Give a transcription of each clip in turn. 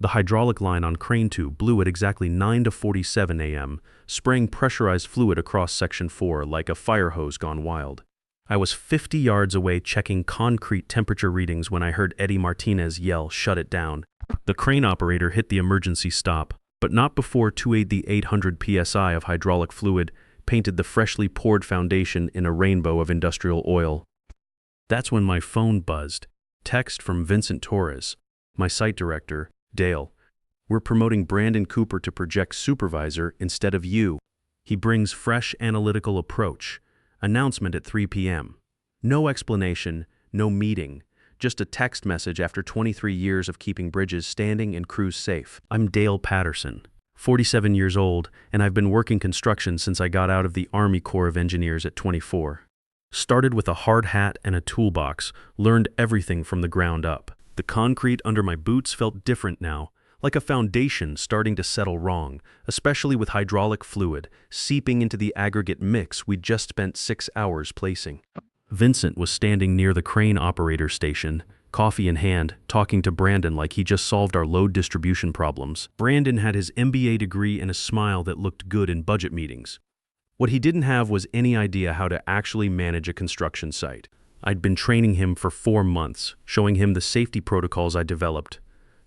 The hydraulic line on crane 2 blew at exactly 9:47 a.m., spraying pressurized fluid across Section 4 like a fire hose gone wild. I was 50 yards away checking concrete temperature readings when I heard Eddie Martinez yell, "Shut it down." The crane operator hit the emergency stop, but not before 800 psi of hydraulic fluid painted the freshly poured foundation in a rainbow of industrial oil. That's when my phone buzzed. Text from Vincent Torres, my site director. "Dale, we're promoting Brandon Cooper to project supervisor instead of you. He brings fresh analytical approach. Announcement at 3 p.m. No explanation, no meeting, just a text message after 23 years of keeping bridges standing and crews safe." I'm Dale Patterson, 47 years old, and I've been working construction since I got out of the Army Corps of Engineers at 24. Started with a hard hat and a toolbox, learned everything from the ground up. The concrete under my boots felt different now, like a foundation starting to settle wrong, especially with hydraulic fluid seeping into the aggregate mix we'd just spent 6 hours placing. Vincent was standing near the crane operator station, coffee in hand, talking to Brandon like he just solved our load distribution problems. Brandon had his MBA degree and a smile that looked good in budget meetings. What he didn't have was any idea how to actually manage a construction site. I'd been training him for 4 months, showing him the safety protocols I developed,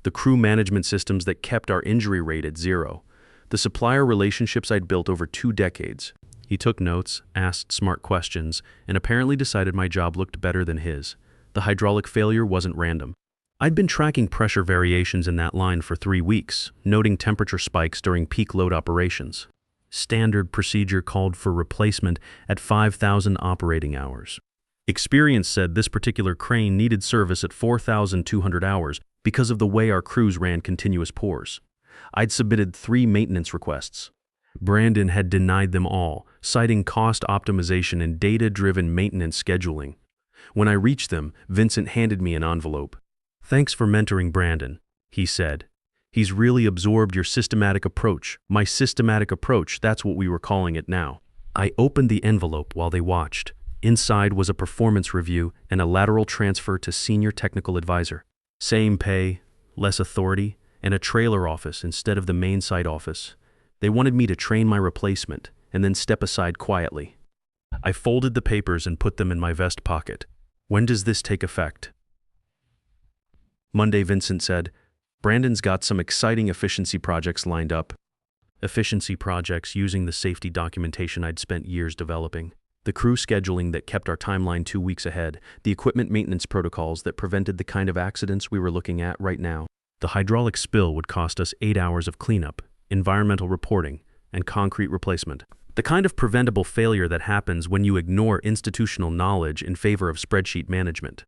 the crew management systems that kept our injury rate at 0, the supplier relationships I'd built over 2 decades. He took notes, asked smart questions, and apparently decided my job looked better than his. The hydraulic failure wasn't random. I'd been tracking pressure variations in that line for 3 weeks, noting temperature spikes during peak load operations. Standard procedure called for replacement at 5,000 operating hours. Experience said this particular crane needed service at 4,200 hours because of the way our crews ran continuous pours. I'd submitted 3 maintenance requests. Brandon had denied them all, citing cost optimization and data-driven maintenance scheduling. When I reached them, Vincent handed me an envelope. "Thanks for mentoring Brandon," he said. "He's really absorbed your systematic approach. My systematic approach, that's what we were calling it now." I opened the envelope while they watched. Inside was a performance review and a lateral transfer to senior technical advisor. Same pay, less authority, and a trailer office instead of the main site office. They wanted me to train my replacement and then step aside quietly. I folded the papers and put them in my vest pocket. "When does this take effect?" Monday, Vincent said. "Brandon's got some exciting efficiency projects lined up." Efficiency projects using the safety documentation I'd spent years developing. The crew scheduling that kept our timeline 2 weeks ahead, the equipment maintenance protocols that prevented the kind of accidents we were looking at right now. The hydraulic spill would cost us 8 hours of cleanup, environmental reporting, and concrete replacement. The kind of preventable failure that happens when you ignore institutional knowledge in favor of spreadsheet management.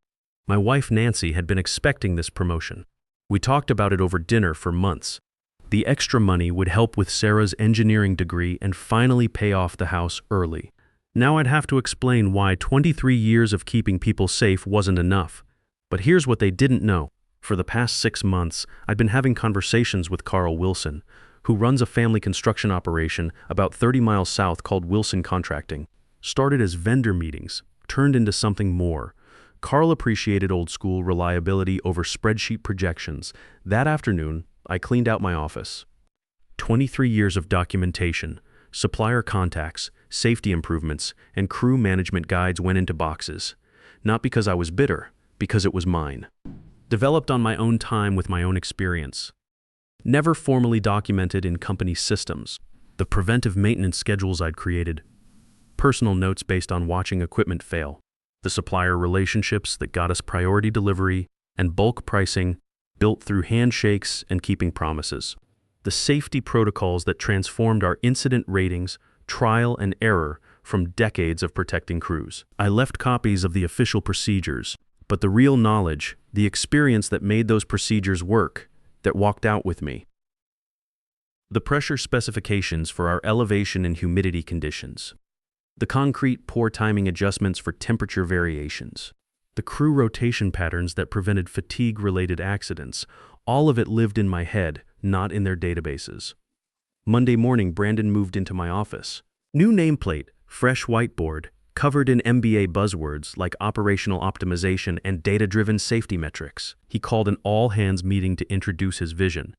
My wife Nancy had been expecting this promotion. We talked about it over dinner for months. The extra money would help with Sarah's engineering degree and finally pay off the house early. Now I'd have to explain why 23 years of keeping people safe wasn't enough. But here's what they didn't know. For the past 6 months, I'd been having conversations with Carl Wilson, who runs a family construction operation about 30 miles south called Wilson Contracting. Started as vendor meetings, turned into something more. Carl appreciated old-school reliability over spreadsheet projections. That afternoon, I cleaned out my office. 23 years of documentation, supplier contacts, safety improvements, and crew management guides went into boxes. Not because I was bitter, because it was mine. Developed on my own time with my own experience. Never formally documented in company systems. The preventive maintenance schedules I'd created. Personal notes based on watching equipment fail. The supplier relationships that got us priority delivery and bulk pricing built through handshakes and keeping promises. The safety protocols that transformed our incident ratings, trial and error from decades of protecting crews. I left copies of the official procedures, but the real knowledge, the experience that made those procedures work, that walked out with me. The pressure specifications for our elevation and humidity conditions. The concrete pour timing adjustments for temperature variations. The crew rotation patterns that prevented fatigue-related accidents. All of it lived in my head, not in their databases. Monday morning, Brandon moved into my office. New nameplate, fresh whiteboard, covered in MBA buzzwords like operational optimization and data-driven safety metrics. He called an all-hands meeting to introduce his vision.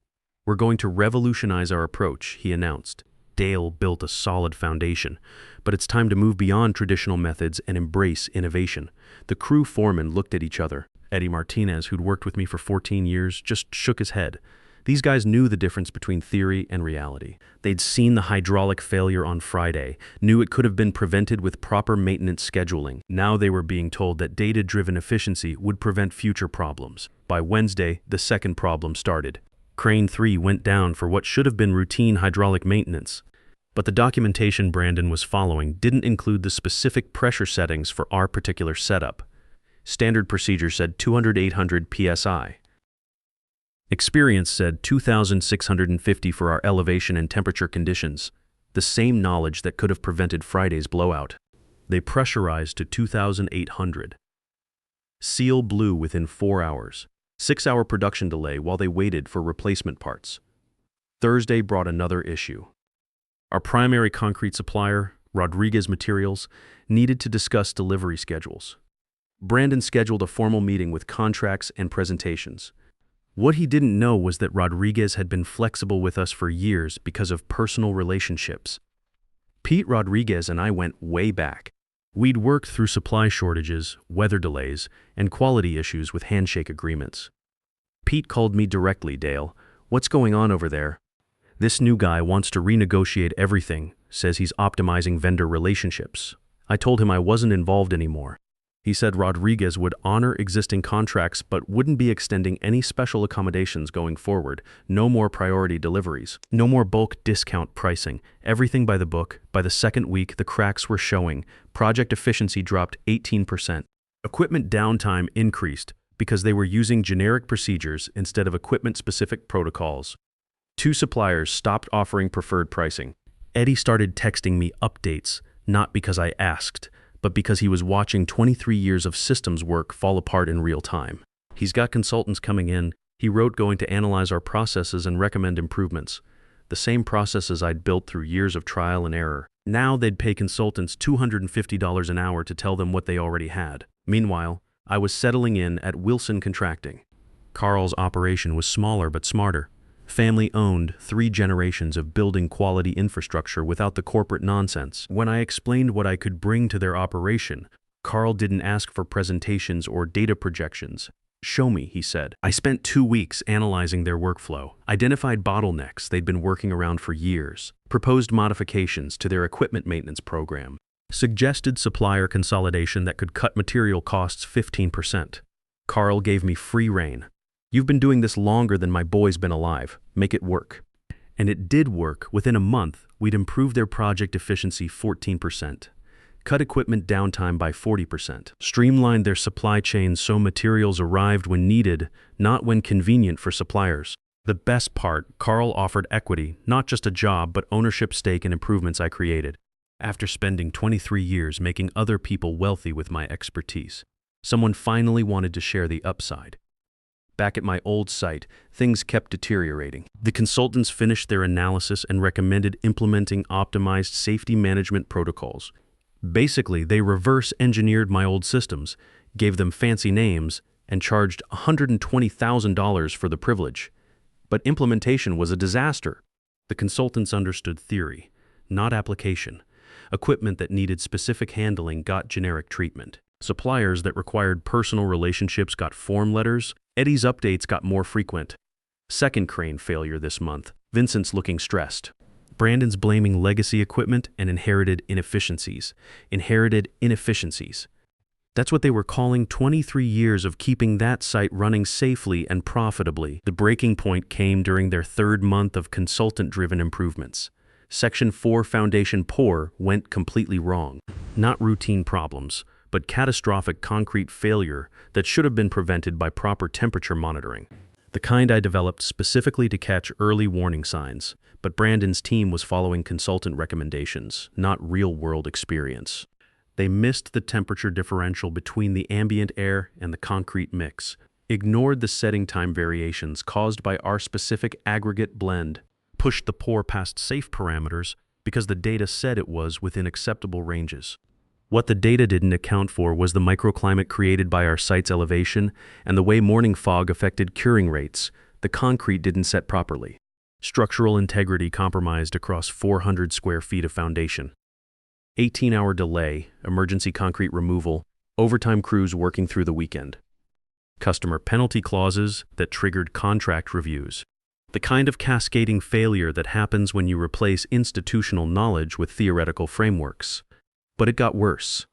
"We're going to revolutionize our approach," he announced. Dale built a solid foundation, but it's time to move beyond traditional methods and embrace innovation. The crew foreman looked at each other. Eddie Martinez, who'd worked with me for 14 years, just shook his head. These guys knew the difference between theory and reality. They'd seen the hydraulic failure on Friday, knew it could have been prevented with proper maintenance scheduling. Now they were being told that data-driven efficiency would prevent future problems. By Wednesday, the second problem started. Crane 3 went down for what should have been routine hydraulic maintenance. But the documentation Brandon was following didn't include the specific pressure settings for our particular setup. Standard procedure said 200-800 psi. Experience said 2,650 for our elevation and temperature conditions, the same knowledge that could have prevented Friday's blowout. They pressurized to 2,800. Seal blew within 4 hours. 6-hour production delay while they waited for replacement parts. Thursday brought another issue. Our primary concrete supplier, Rodriguez Materials, needed to discuss delivery schedules. Brandon scheduled a formal meeting with contracts and presentations. What he didn't know was that Rodriguez had been flexible with us for years because of personal relationships. Pete Rodriguez and I went way back. We'd worked through supply shortages, weather delays, and quality issues with handshake agreements. Pete called me directly. "Dale, what's going on over there? This new guy wants to renegotiate everything, says he's optimizing vendor relationships." I told him I wasn't involved anymore. He said Rodriguez would honor existing contracts but wouldn't be extending any special accommodations going forward. No more priority deliveries. No more bulk discount pricing. Everything by the book. By the second week, the cracks were showing. Project efficiency dropped 18%. Equipment downtime increased because they were using generic procedures instead of equipment-specific protocols. 2 suppliers stopped offering preferred pricing. Eddie started texting me updates, not because I asked, but because he was watching 23 years of systems work fall apart in real time. He's got consultants coming in, he wrote, going to analyze our processes and recommend improvements. The same processes I'd built through years of trial and error. Now they'd pay consultants $250 an hour to tell them what they already had. Meanwhile, I was settling in at Wilson Contracting. Carl's operation was smaller but smarter. Family-owned, 3 generations of building quality infrastructure without the corporate nonsense. When I explained what I could bring to their operation, Carl didn't ask for presentations or data projections. "Show me," he said. I spent 2 weeks analyzing their workflow, identified bottlenecks they'd been working around for years, proposed modifications to their equipment maintenance program, suggested supplier consolidation that could cut material costs 15%. Carl gave me free rein. "You've been doing this longer than my boy's been alive. Make it work." And it did work. Within a month, we'd improved their project efficiency 14%, cut equipment downtime by 40%, streamlined their supply chain so materials arrived when needed, not when convenient for suppliers. The best part, Carl offered equity, not just a job, but ownership stake in improvements I created. After spending 23 years making other people wealthy with my expertise, someone finally wanted to share the upside. Back at my old site, things kept deteriorating. The consultants finished their analysis and recommended implementing optimized safety management protocols. Basically, they reverse-engineered my old systems, gave them fancy names, and charged $120,000 for the privilege. But implementation was a disaster. The consultants understood theory, not application. Equipment that needed specific handling got generic treatment. Suppliers that required personal relationships got form letters. Eddie's updates got more frequent. Second crane failure this month. Vincent's looking stressed. Brandon's blaming legacy equipment and inherited inefficiencies. That's what they were calling 23 years of keeping that site running safely and profitably. The breaking point came during their 3rd month of consultant-driven improvements. Section 4 foundation pour went completely wrong. Not routine problems, but catastrophic concrete failure that should have been prevented by proper temperature monitoring. The kind I developed specifically to catch early warning signs, but Brandon's team was following consultant recommendations, not real-world experience. They missed the temperature differential between the ambient air and the concrete mix, ignored the setting time variations caused by our specific aggregate blend, pushed the pour past safe parameters because the data said it was within acceptable ranges. What the data didn't account for was the microclimate created by our site's elevation and the way morning fog affected curing rates. The concrete didn't set properly. Structural integrity compromised across 400 square feet of foundation. 18-hour delay, emergency concrete removal, overtime crews working through the weekend. Customer penalty clauses that triggered contract reviews. The kind of cascading failure that happens when you replace institutional knowledge with theoretical frameworks. But it got worse.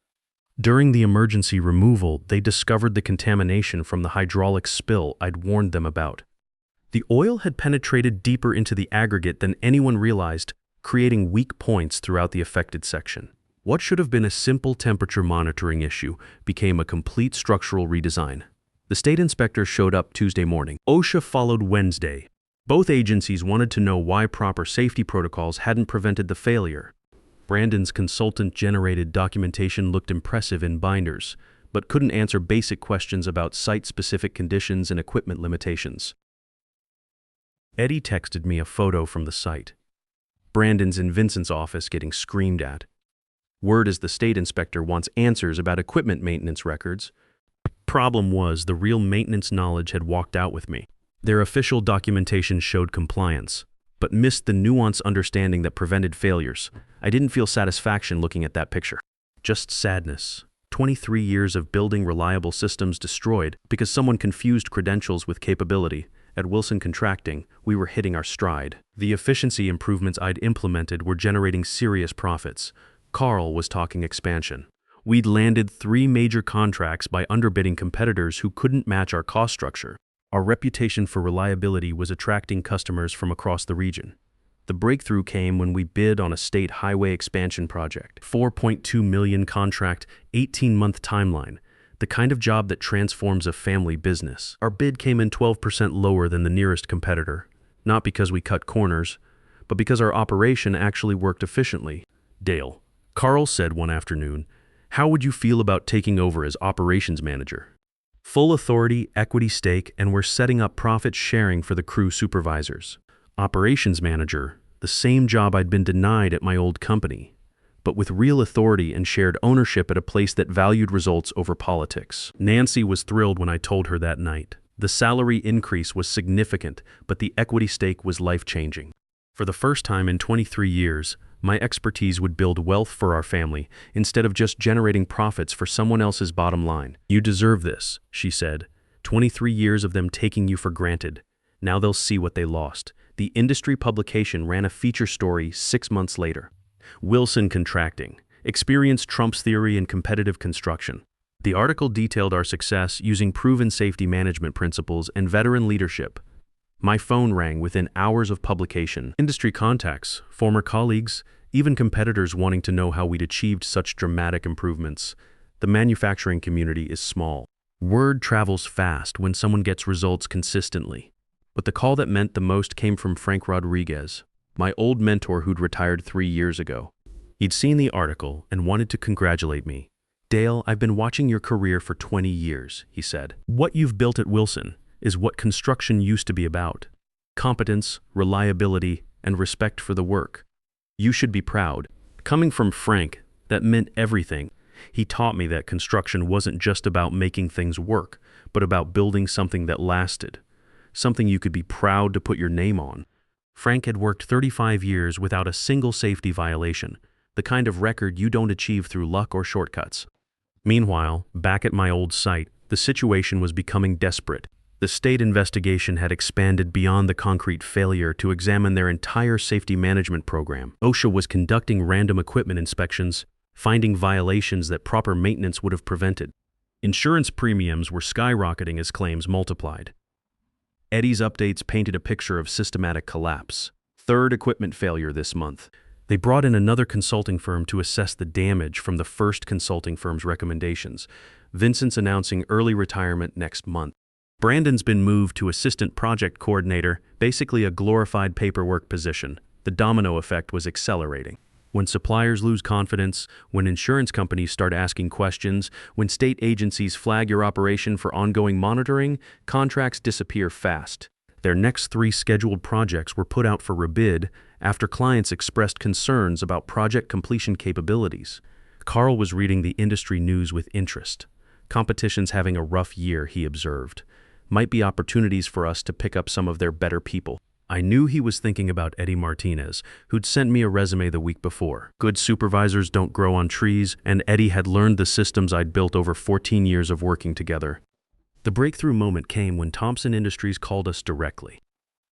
During the emergency removal, they discovered the contamination from the hydraulic spill I'd warned them about. The oil had penetrated deeper into the aggregate than anyone realized, creating weak points throughout the affected section. What should have been a simple temperature monitoring issue became a complete structural redesign. The state inspector showed up Tuesday morning. OSHA followed Wednesday. Both agencies wanted to know why proper safety protocols hadn't prevented the failure. Brandon's consultant-generated documentation looked impressive in binders, but couldn't answer basic questions about site-specific conditions and equipment limitations. Eddie texted me a photo from the site. Brandon's in Vincent's office getting screamed at. Word is the state inspector wants answers about equipment maintenance records. Problem was, the real maintenance knowledge had walked out with me. Their official documentation showed compliance, but missed the nuanced understanding that prevented failures. I didn't feel satisfaction looking at that picture. Just sadness. 23 years of building reliable systems destroyed because someone confused credentials with capability. At Wilson Contracting, we were hitting our stride. The efficiency improvements I'd implemented were generating serious profits. Carl was talking expansion. We'd landed 3 major contracts by underbidding competitors who couldn't match our cost structure. Our reputation for reliability was attracting customers from across the region. The breakthrough came when we bid on a state highway expansion project. $4.2 million contract, 18-month timeline. The kind of job that transforms a family business. Our bid came in 12% lower than the nearest competitor, not because we cut corners, but because our operation actually worked efficiently. Dale. Carl said one afternoon, "How would you feel about taking over as operations manager? Full authority, equity stake, and we're setting up profit sharing for the crew supervisors." Operations manager, the same job I'd been denied at my old company, but with real authority and shared ownership at a place that valued results over politics. Nancy was thrilled when I told her that night. The salary increase was significant, but the equity stake was life-changing. For the first time in 23 years, my expertise would build wealth for our family instead of just generating profits for someone else's bottom line. "You deserve this," she said. 23 years of them taking you for granted. Now they'll see what they lost. The industry publication ran a feature story 6 months later. Wilson Contracting. Experience trumps theory in competitive construction. The article detailed our success using proven safety management principles and veteran leadership. My phone rang within hours of publication. Industry contacts, former colleagues, even competitors wanting to know how we'd achieved such dramatic improvements. The manufacturing community is small. Word travels fast when someone gets results consistently. But the call that meant the most came from Frank Rodriguez, my old mentor who'd retired 3 years ago. He'd seen the article and wanted to congratulate me. "Dale, I've been watching your career for 20 years, he said. "What you've built at Wilson is what construction used to be about. Competence, reliability, and respect for the work. You should be proud." Coming from Frank, that meant everything. He taught me that construction wasn't just about making things work, but about building something that lasted. Something you could be proud to put your name on. Frank had worked 35 years without a single safety violation, the kind of record you don't achieve through luck or shortcuts. Meanwhile, back at my old site, the situation was becoming desperate. The state investigation had expanded beyond the concrete failure to examine their entire safety management program. OSHA was conducting random equipment inspections, finding violations that proper maintenance would have prevented. Insurance premiums were skyrocketing as claims multiplied. Eddie's updates painted a picture of systematic collapse. 3rd equipment failure this month. They brought in another consulting firm to assess the damage from the first consulting firm's recommendations. Vincent's announcing early retirement next month. Brandon's been moved to assistant project coordinator, basically a glorified paperwork position. The domino effect was accelerating. When suppliers lose confidence, when insurance companies start asking questions, when state agencies flag your operation for ongoing monitoring, contracts disappear fast. Their next 3 scheduled projects were put out for rebid after clients expressed concerns about project completion capabilities. Carl was reading the industry news with interest. Competition's having a rough year, he observed. Might be opportunities for us to pick up some of their better people. I knew he was thinking about Eddie Martinez, who'd sent me a resume the week before. Good supervisors don't grow on trees, and Eddie had learned the systems I'd built over 14 years of working together. The breakthrough moment came when Thompson Industries called us directly.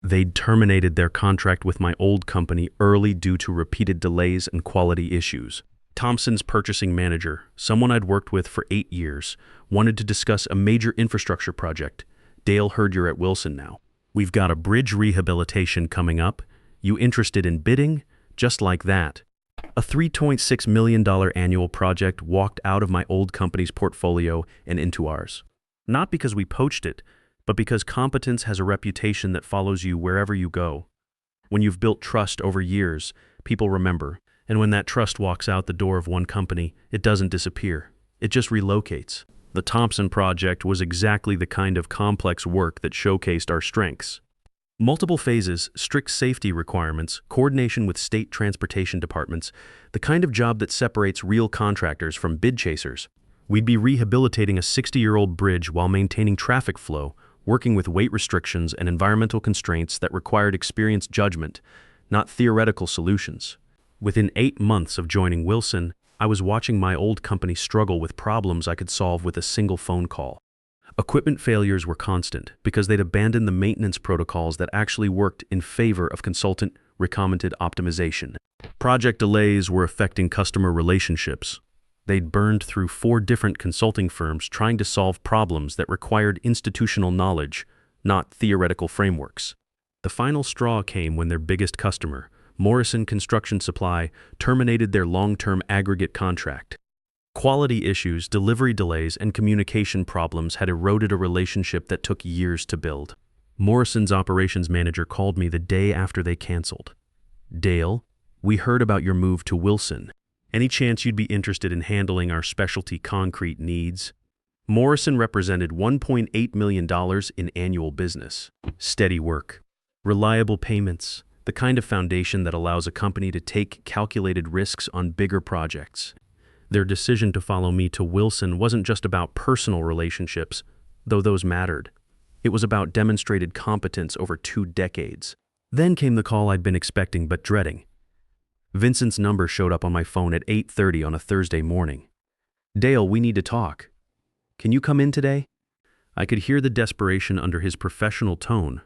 They'd terminated their contract with my old company early due to repeated delays and quality issues. Thompson's purchasing manager, someone I'd worked with for 8 years, wanted to discuss a major infrastructure project. Dale, heard you're at Wilson now. We've got a bridge rehabilitation coming up. You interested in bidding? Just like that. A $3.6 million annual project walked out of my old company's portfolio and into ours. Not because we poached it, but because competence has a reputation that follows you wherever you go. When you've built trust over years, people remember, and when that trust walks out the door of one company, it doesn't disappear. It just relocates. The Thompson project was exactly the kind of complex work that showcased our strengths. Multiple phases, strict safety requirements, coordination with state transportation departments, the kind of job that separates real contractors from bid chasers. We'd be rehabilitating a 60-year-old bridge while maintaining traffic flow, working with weight restrictions and environmental constraints that required experienced judgment, not theoretical solutions. Within 8 months of joining Wilson, I was watching my old company struggle with problems I could solve with a single phone call. Equipment failures were constant because they'd abandoned the maintenance protocols that actually worked in favor of consultant recommended optimization. Project delays were affecting customer relationships. They'd burned through 4 different consulting firms trying to solve problems that required institutional knowledge, not theoretical frameworks. The final straw came when their biggest customer, Morrison Construction Supply, terminated their long-term aggregate contract. Quality issues, delivery delays, and communication problems had eroded a relationship that took years to build. Morrison's operations manager called me the day after they canceled. Dale, we heard about your move to Wilson. Any chance you'd be interested in handling our specialty concrete needs? Morrison represented $1.8 million in annual business. Steady work. Reliable payments. The kind of foundation that allows a company to take calculated risks on bigger projects. Their decision to follow me to Wilson wasn't just about personal relationships, though those mattered. It was about demonstrated competence over 2 decades. Then came the call I'd been expecting but dreading. Vincent's number showed up on my phone at 8:30 on a Thursday morning. Dale, we need to talk. Can you come in today? I could hear the desperation under his professional tone.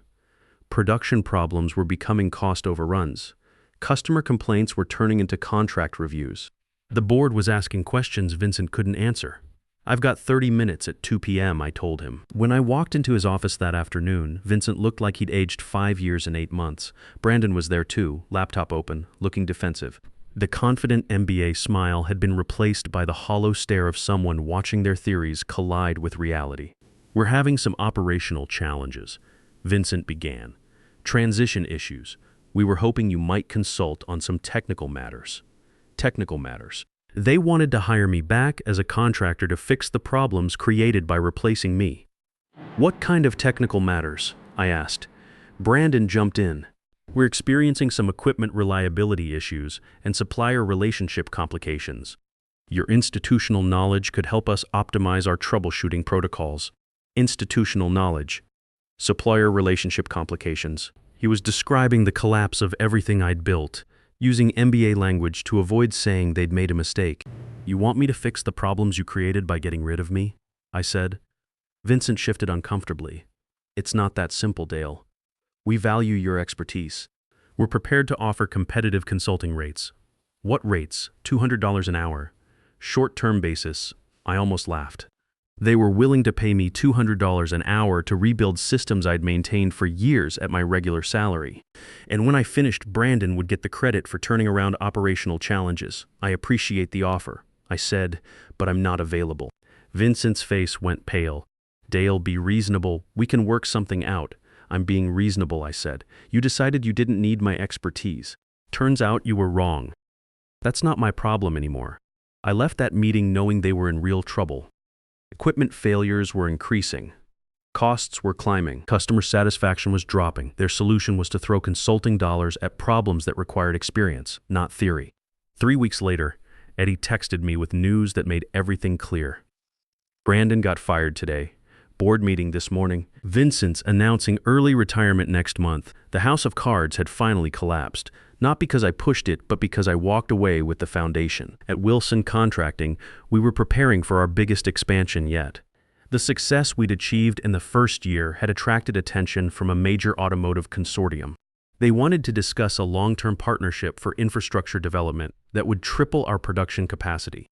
Production problems were becoming cost overruns. Customer complaints were turning into contract reviews. The board was asking questions Vincent couldn't answer. I've got 30 minutes at 2 p.m., I told him. When I walked into his office that afternoon, Vincent looked like he'd aged 5 years and 8 months. Brandon was there too, laptop open, looking defensive. The confident MBA smile had been replaced by the hollow stare of someone watching their theories collide with reality. We're having some operational challenges, Vincent began. Transition issues. We were hoping you might consult on some technical matters. Technical matters. They wanted to hire me back as a contractor to fix the problems created by replacing me. What kind of technical matters? I asked. Brandon jumped in. We're experiencing some equipment reliability issues and supplier relationship complications. Your institutional knowledge could help us optimize our troubleshooting protocols. Institutional knowledge. Supplier relationship complications. He was describing the collapse of everything I'd built, using MBA language to avoid saying they'd made a mistake. You want me to fix the problems you created by getting rid of me? I said. Vincent shifted uncomfortably. It's not that simple, Dale. We value your expertise. We're prepared to offer competitive consulting rates. What rates? $200 an hour. Short-term basis. I almost laughed. They were willing to pay me $200 an hour to rebuild systems I'd maintained for years at my regular salary. And when I finished, Brandon would get the credit for turning around operational challenges. I appreciate the offer, I said, but I'm not available. Vincent's face went pale. Dale, be reasonable. We can work something out. I'm being reasonable, I said. You decided you didn't need my expertise. Turns out you were wrong. That's not my problem anymore. I left that meeting knowing they were in real trouble. Equipment failures were increasing. Costs were climbing. Customer satisfaction was dropping. Their solution was to throw consulting dollars at problems that required experience, not theory. 3 weeks later, Eddie texted me with news that made everything clear. Brandon got fired today. Board meeting this morning. Vincent's announcing early retirement next month. The house of cards had finally collapsed. Not because I pushed it, but because I walked away with the foundation. At Wilson Contracting, we were preparing for our biggest expansion yet. The success we'd achieved in the first year had attracted attention from a major automotive consortium. They wanted to discuss a long-term partnership for infrastructure development that would triple our production capacity.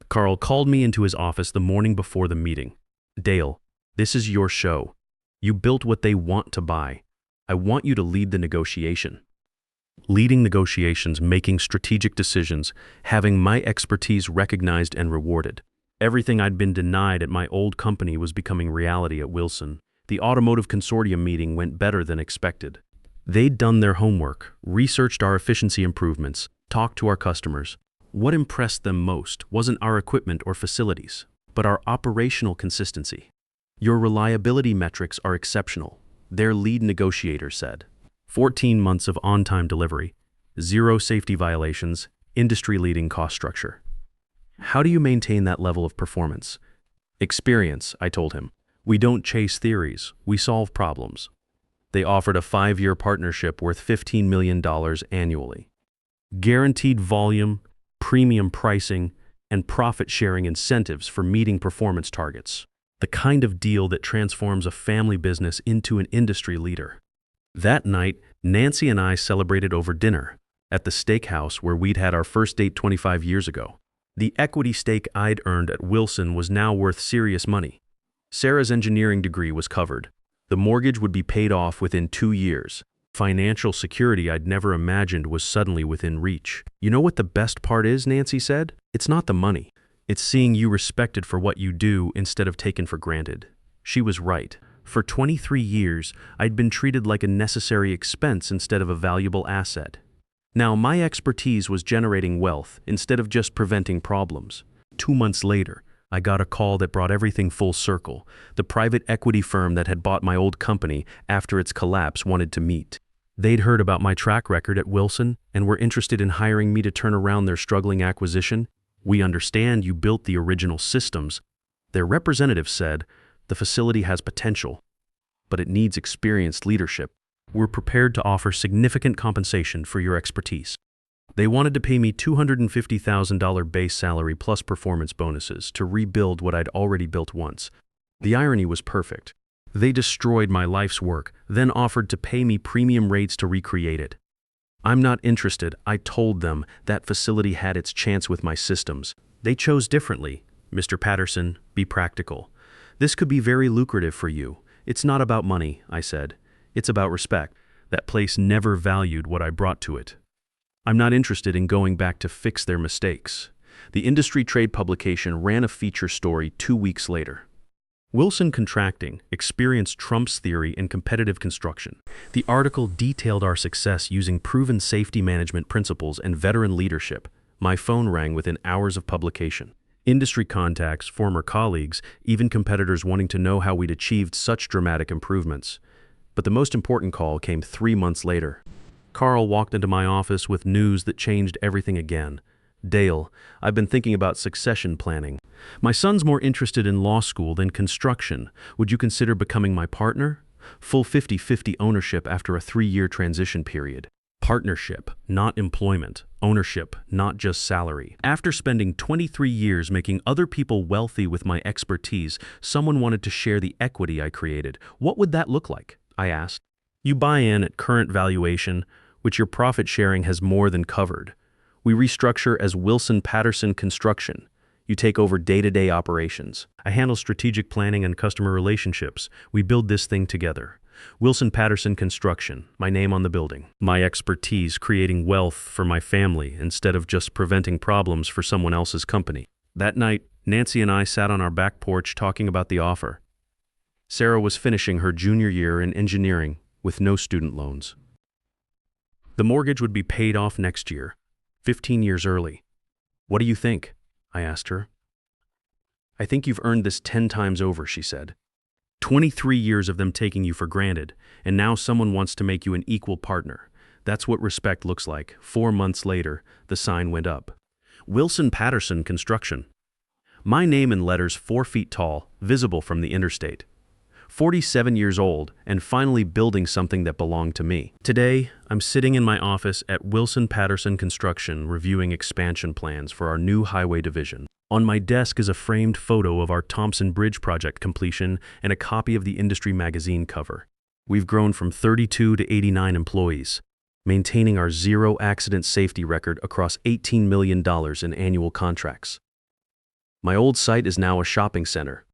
Carl called me into his office the morning before the meeting. "Dale, this is your show. You built what they want to buy. I want you to lead the negotiation." Leading negotiations, making strategic decisions, having my expertise recognized and rewarded. Everything I'd been denied at my old company was becoming reality at Wilson. The automotive consortium meeting went better than expected. They'd done their homework, researched our efficiency improvements, talked to our customers. What impressed them most wasn't our equipment or facilities, but our operational consistency. "Your reliability metrics are exceptional," their lead negotiator said. 14 months of on-time delivery, 0 safety violations, industry-leading cost structure. "How do you maintain that level of performance?" "Experience," I told him. "We don't chase theories, we solve problems." They offered a 5-year partnership worth $15 million annually. Guaranteed volume, premium pricing, and profit-sharing incentives for meeting performance targets. The kind of deal that transforms a family business into an industry leader. That night, Nancy and I celebrated over dinner at the steakhouse where we'd had our first date 25 years ago. The equity stake I'd earned at Wilson was now worth serious money. Sarah's engineering degree was covered. The mortgage would be paid off within 2 years. Financial security I'd never imagined was suddenly within reach. "You know what the best part is," Nancy said? "It's not the money. It's seeing you respected for what you do instead of taken for granted." She was right. For 23 years, I'd been treated like a necessary expense instead of a valuable asset. Now my expertise was generating wealth instead of just preventing problems. 2 months later, I got a call that brought everything full circle. The private equity firm that had bought my old company after its collapse wanted to meet. They'd heard about my track record at Wilson and were interested in hiring me to turn around their struggling acquisition. "We understand you built the original systems," their representative said. "The facility has potential, but it needs experienced leadership. We're prepared to offer significant compensation for your expertise." They wanted to pay me $250,000 base salary plus performance bonuses to rebuild what I'd already built once. The irony was perfect. They destroyed my life's work, then offered to pay me premium rates to recreate it. "I'm not interested," I told them. That facility had its chance with my systems. They chose differently. "Mr. Patterson, be practical. This could be very lucrative for you. It's not about money," I said. "It's about respect." That place never valued what I brought to it. I'm not interested in going back to fix their mistakes. The industry trade publication ran a feature story 2 weeks later. Wilson Contracting experienced Trump's theory in competitive construction. The article detailed our success using proven safety management principles and veteran leadership. My phone rang within hours of publication. Industry contacts, former colleagues, even competitors wanting to know how we'd achieved such dramatic improvements. But the most important call came 3 months later. Carl walked into my office with news that changed everything again. "Dale, I've been thinking about succession planning. My son's more interested in law school than construction. Would you consider becoming my partner? Full 50-50 ownership after a 3-year transition period." Partnership, not employment. Ownership, not just salary. After spending 23 years making other people wealthy with my expertise, someone wanted to share the equity I created. "What would that look like?" I asked. "You buy in at current valuation, which your profit sharing has more than covered. We restructure as Wilson Patterson Construction. You take over day-to-day operations. I handle strategic planning and customer relationships. We build this thing together. Wilson Patterson Construction, my name on the building. My expertise creating wealth for my family instead of just preventing problems for someone else's company." That night, Nancy and I sat on our back porch talking about the offer. Sarah was finishing her junior year in engineering with no student loans. The mortgage would be paid off next year, 15 years early. "What do you think?" I asked her. "I think you've earned this 10 times over," she said. 23 years of them taking you for granted, and now someone wants to make you an equal partner. That's what respect looks like. 4 months later, the sign went up. Wilson Patterson Construction. My name in letters 4 feet tall, visible from the interstate. 47 years old, and finally building something that belonged to me. Today, I'm sitting in my office at Wilson Patterson Construction reviewing expansion plans for our new highway division. On my desk is a framed photo of our Thompson Bridge project completion and a copy of the industry magazine cover. We've grown from 32 to 89 employees, maintaining our zero accident safety record across $18 million in annual contracts. My old site is now a shopping center.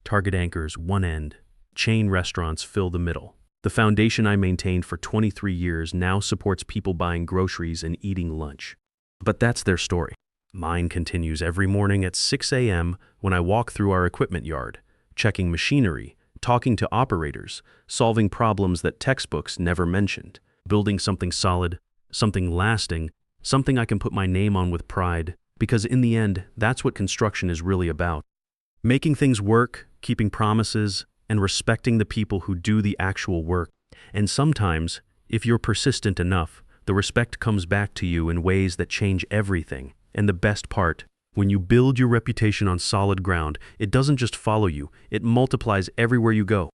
Target anchors one end, chain restaurants fill the middle. The foundation I maintained for 23 years now supports people buying groceries and eating lunch. But that's their story. Mine continues every morning at 6 a.m. when I walk through our equipment yard, checking machinery, talking to operators, solving problems that textbooks never mentioned, building something solid, something lasting, something I can put my name on with pride, because in the end, that's what construction is really about. Making things work, keeping promises, and respecting the people who do the actual work. And sometimes, if you're persistent enough, the respect comes back to you in ways that change everything. And the best part, when you build your reputation on solid ground, it doesn't just follow you, it multiplies everywhere you go.